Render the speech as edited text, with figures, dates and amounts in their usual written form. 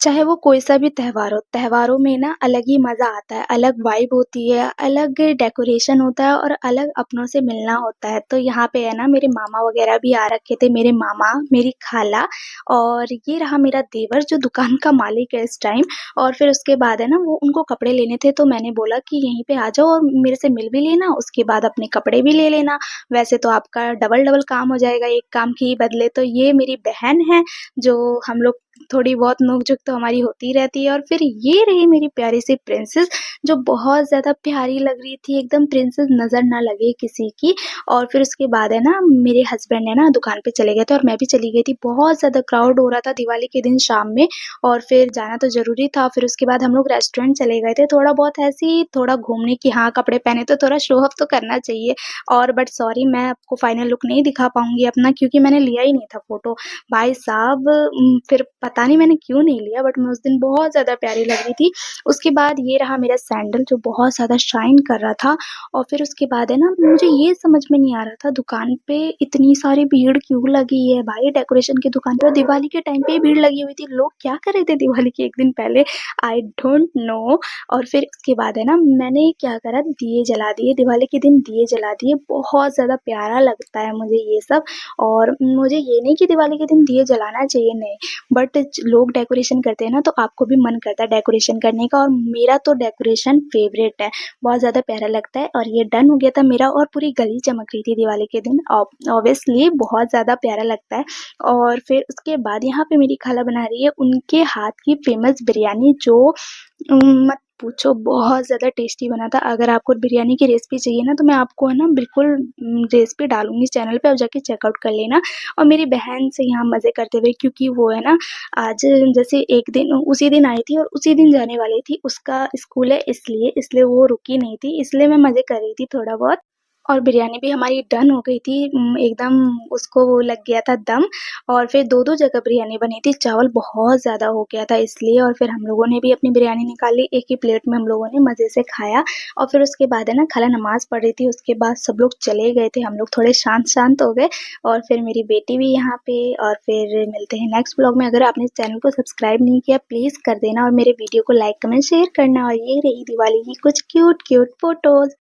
चाहे वो कोई सा भी त्योहार हो, त्योहारों में ना अलग ही मज़ा आता है, अलग वाइब होती है, अलग डेकोरेशन होता है और अलग अपनों से मिलना होता है। तो यहाँ पे है ना मेरे मामा वगैरह भी आ रखे थे, मेरे मामा, मेरी खाला और ये रहा मेरा देवर जो दुकान का मालिक है इस टाइम। और फिर उसके बाद है ना वो उनको कपड़े लेने थे तो मैंने बोला कि यहीं पे आ जाओ और मेरे से मिल भी लेना, उसके बाद अपने कपड़े भी ले लेना। वैसे तो आपका डबल-डबल काम हो जाएगा एक काम के ही बदले। तो ये मेरी बहन है जो हम लोग थोड़ी बहुत नोक-झोंक तो हमारी होती रहती है। और फिर ये रही मेरी प्यारी सी प्रिंसेस जो बहुत ज़्यादा प्यारी लग रही थी, एकदम प्रिंसेस नज़र ना लगे किसी की। और फिर उसके बाद है ना मेरे हस्बैंड है ना दुकान पे चले गए थे और मैं भी चली गई थी। बहुत ज़्यादा क्राउड हो रहा था दिवाली के दिन शाम में और फिर जाना तो ज़रूरी था। फिर उसके बाद हम लोग रेस्टोरेंट चले गए थे, थोड़ा बहुत ऐसे ही थोड़ा घूमने की हाँ, कपड़े पहने तो थोड़ा शो ऑफ तो करना चाहिए। और बट सॉरी मैं आपको फाइनल लुक नहीं दिखा पाऊँगी अपना क्योंकि मैंने लिया ही नहीं था फ़ोटो। भाई साहब फिर पता नहीं मैंने क्यों नहीं लिया बट मैं उस दिन बहुत ज़्यादा प्यारी लग रही थी। उसके बाद ये रहा मेरा सैंडल जो बहुत ज़्यादा शाइन कर रहा था। और फिर उसके बाद है ना मुझे ये समझ में नहीं आ रहा था दुकान पे इतनी सारी भीड़ क्यों लगी है भाई डेकोरेशन की दुकान पे और दिवाली के टाइम पे ही भीड़ लगी हुई थी। लोग क्या कर रहे थे दिवाली के 1 दिन पहले? I don't know. और फिर उसके बाद है ना मैंने क्या करा दिए जला दिए, दिवाली के दिन दिए जला दिए। बहुत ज़्यादा प्यारा लगता है मुझे ये सब। और मुझे ये नहीं कि दिवाली के दिन दिए जलाना चाहिए, नहीं। बट लोग डेकोरेशन करते हैं ना तो आपको भी मन करता है डेकोरेशन करने का और मेरा तो डेकोरेशन फेवरेट है। बहुत ज़्यादा प्यारा लगता है और ये डन हो गया था मेरा और पूरी गली चमक रही थी दिवाली के दिन। ऑब्वियसली बहुत ज़्यादा प्यारा लगता है। और फिर उसके बाद यहाँ पे मेरी खाला बना रही है उनके हाथ की फ़ेमस बिरयानी जो मत पूछो बहुत ज़्यादा टेस्टी बना था। अगर आपको बिरयानी की रेसिपी चाहिए ना तो मैं आपको है ना बिल्कुल रेसिपी डालूँगी चैनल पे, आप जाके चेकआउट कर लेना। और मेरी बहन से यहाँ मज़े करते हुए क्योंकि वो है ना आज जैसे एक दिन उसी दिन आई थी और उसी दिन जाने वाली थी, उसका स्कूल है इसलिए वो रुकी नहीं थी, इसलिए मैं मज़े कर रही थी थोड़ा बहुत। और बिरयानी भी हमारी डन हो गई थी एकदम उसको वो लग गया था दम। और फिर 2-2 जगह बिरयानी बनी थी, चावल बहुत ज़्यादा हो गया था इसलिए। और फिर हम लोगों ने भी अपनी बिरयानी निकाली, एक ही प्लेट में हम लोगों ने मज़े से खाया। और फिर उसके बाद है ना खाला नमाज़ पढ़ रही थी, उसके बाद सब लोग चले गए थे, हम लोग थोड़े शांत-शांत हो गए। और फिर मेरी बेटी भी यहाँ पे। और फिर मिलते हैं नेक्स्ट व्लॉग में। अगर आपने इस चैनल को सब्सक्राइब नहीं किया प्लीज़ कर देना और मेरे वीडियो को लाइक, कमेंट, शेयर करना। और ये रही दिवाली की कुछ क्यूट-क्यूट फ़ोटोज़।